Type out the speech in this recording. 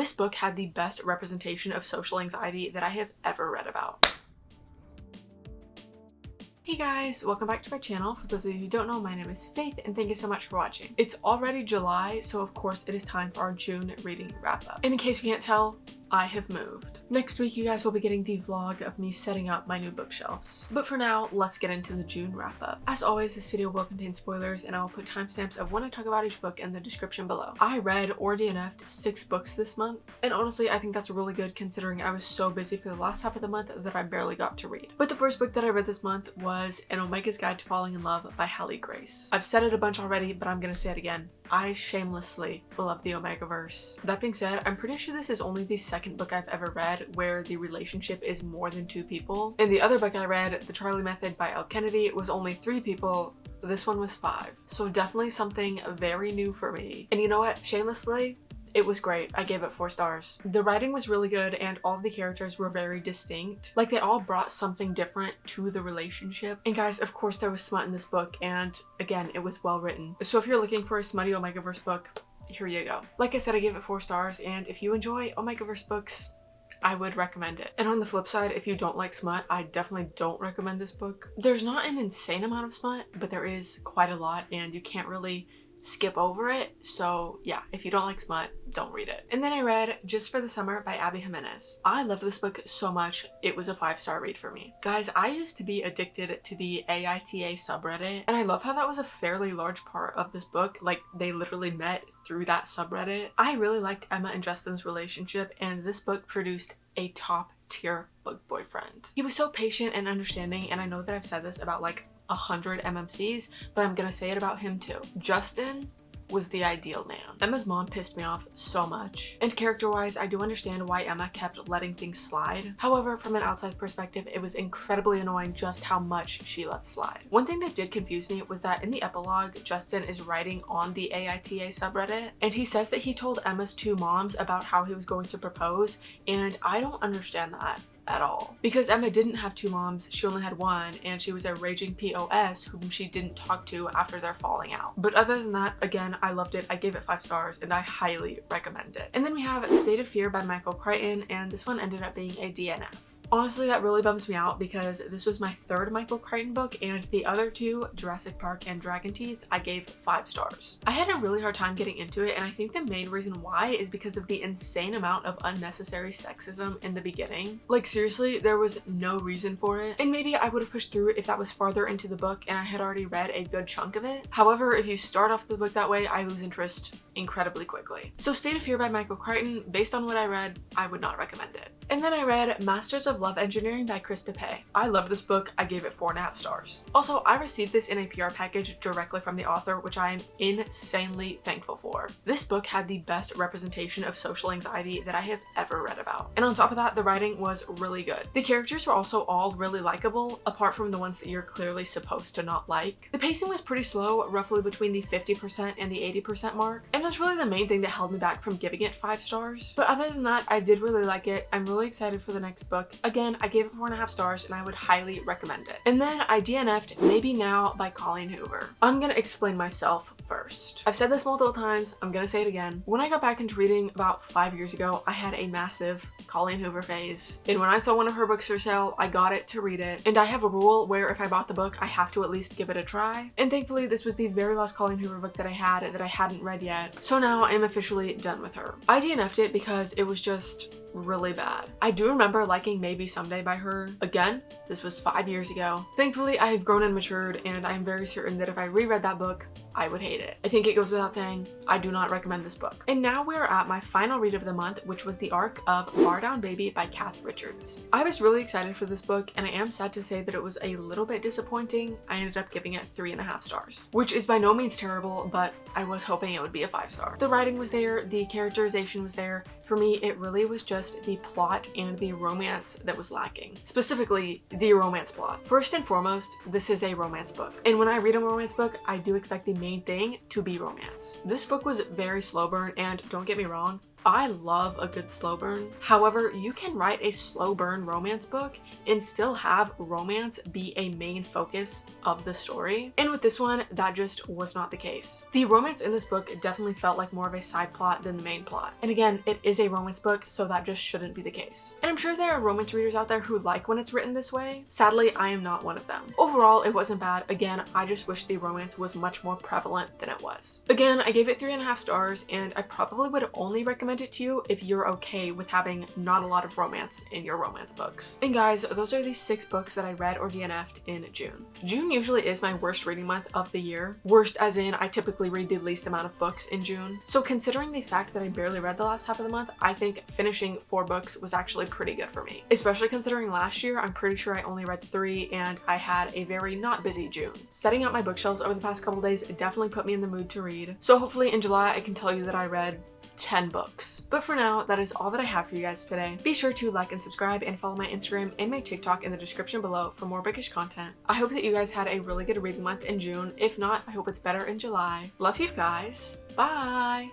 This book had the best representation of social anxiety that I have ever read about. Hey guys, welcome back to my channel. For those of you who don't know, my name is Faith and thank you so much for watching. It's already July, so of course it is time for our June reading wrap up. And in case you can't tell, I have moved. Next week you guys will be getting the vlog of me setting up my new bookshelves. But for now, let's get into the June wrap up. As always, this video will contain spoilers and I will put timestamps of when I talk about each book in the description below. I read or DNF'd 6 books this month, and honestly I think that's really good considering I was so busy for the last half of the month that I barely got to read. But the first book that I read this month was An Omega's Guide to Falling in Love by Hallie Grace. I've said it a bunch already, but I'm gonna say it again. I shamelessly love the Omegaverse. That being said, I'm pretty sure this is only the second book I've ever read where the relationship is more than 2 people. In the other book I read, The Charlie Method by Elle Kennedy, was only 3 people. This one was 5. So definitely something very new for me. And you know what? Shamelessly, it was great. I gave it 4 stars. The writing was really good and all of the characters were very distinct. Like they all brought something different to the relationship. And guys, of course there was smut in this book and again, it was well written. So if you're looking for a smutty Omegaverse book, here you go. Like I said, I gave it 4 stars and if you enjoy Omegaverse books, I would recommend it. And on the flip side, if you don't like smut, I definitely don't recommend this book. There's not an insane amount of smut, but there is quite a lot and you can't really skip over it. So yeah, if you don't like smut, don't read it. And then I read Just for the Summer by Abby Jimenez. I love this book so much, it was a 5-star read for me. Guys, I used to be addicted to the AITA subreddit, and I love how that was a fairly large part of this book. Like, they literally met through that subreddit. I really liked Emma and Justin's relationship, and this book produced a top tier book boyfriend. He was so patient and understanding, and I know that I've said this about like 100 MMCs, but I'm gonna say it about him too. Justin was the ideal man. Emma's mom pissed me off so much, and character-wise, I do understand why Emma kept letting things slide. However, from an outside perspective, it was incredibly annoying just how much she let slide. One thing that did confuse me was that in the epilogue, Justin is writing on the AITA subreddit, and he says that he told Emma's 2 moms about how he was going to propose, and I don't understand that at all. Because Emma didn't have 2 moms, she only had 1, and she was a raging POS whom she didn't talk to after their falling out. But other than that, again, I loved it. I gave it 5 stars and I highly recommend it. And then we have State of Fear by Michael Crichton, and this one ended up being a DNF. Honestly, that really bums me out because this was my 3rd Michael Crichton book, and the other 2, Jurassic Park and Dragon Teeth, I gave 5 stars. I had a really hard time getting into it, and I think the main reason why is because of the insane amount of unnecessary sexism in the beginning. Like seriously, there was no reason for it, and maybe I would have pushed through it if that was farther into the book and I had already read a good chunk of it. However, if you start off the book that way, I lose interest incredibly quickly. So State of Fear by Michael Crichton, based on what I read, I would not recommend it. And then I read Masters of Love Engineering by Krysta. I love this book. I gave it 4.5 stars. Also, I received this in a PR package directly from the author, which I am insanely thankful for. This book had the best representation of social anxiety that I have ever read about. And on top of that, the writing was really good. The characters were also all really likable, apart from the ones that you're clearly supposed to not like. The pacing was pretty slow, roughly between the 50% and the 80% mark, and that's really the main thing that held me back from giving it 5 stars. But other than that, I did really like it. I'm really excited for the next book. Again, I gave it 4.5 stars and I would highly recommend it. And then I DNF'd Maybe Now by Colleen Hoover. I'm gonna explain myself first. I've said this multiple times, I'm gonna say it again. When I got back into reading about 5 years ago, I had a massive Colleen Hoover phase. And when I saw one of her books for sale, I got it to read it. And I have a rule where if I bought the book, I have to at least give it a try. And thankfully, this was the very last Colleen Hoover book that I hadn't read yet. So now I'm officially done with her. I DNF'd it because it was just really bad. I do remember liking Maybe Someday by her. Again, this was 5 years ago. Thankfully, I have grown and matured, and I am very certain that if I reread that book, I would hate it. I think it goes without saying, I do not recommend this book. And now we are at my final read of the month, which was the arc of Bar Down Baby by Kath Richards. I was really excited for this book, and I am sad to say that it was a little bit disappointing. I ended up giving it 3.5 stars, which is by no means terrible, but I was hoping it would be a 5-star. The writing was there, the characterization was there. For me, it really was just the plot and the romance that was lacking. Specifically, the romance plot. First and foremost, this is a romance book. And when I read a romance book, I do expect the main thing to be romance. This book was very slow burn, and don't get me wrong, I love a good slow burn. However, you can write a slow burn romance book and still have romance be a main focus of the story. And with this one, that just was not the case. The romance in this book definitely felt like more of a side plot than the main plot. And again, it is a romance book, so that just shouldn't be the case. And I'm sure there are romance readers out there who like when it's written this way. Sadly, I am not one of them. Overall, it wasn't bad. Again, I just wish the romance was much more prevalent than it was. Again, I gave it 3.5 stars, and I probably would only recommend it to you if you're okay with having not a lot of romance in your romance books. And guys, those are the 6 books that I read or DNF'd in June. June usually is my worst reading month of the year. Worst as in I typically read the least amount of books in June. So considering the fact that I barely read the last half of the month, I think finishing 4 books was actually pretty good for me. Especially considering last year, I'm pretty sure I only read 3 and I had a very not busy June. Setting up my bookshelves over the past couple days definitely put me in the mood to read. So hopefully in July I can tell you that I read 10 books. But for now, that is all that I have for you guys today. Be sure to like and subscribe and follow my Instagram and my TikTok in the description below for more bookish content. I hope that you guys had a really good reading month in June. If not, I hope it's better in July. Love you guys. Bye!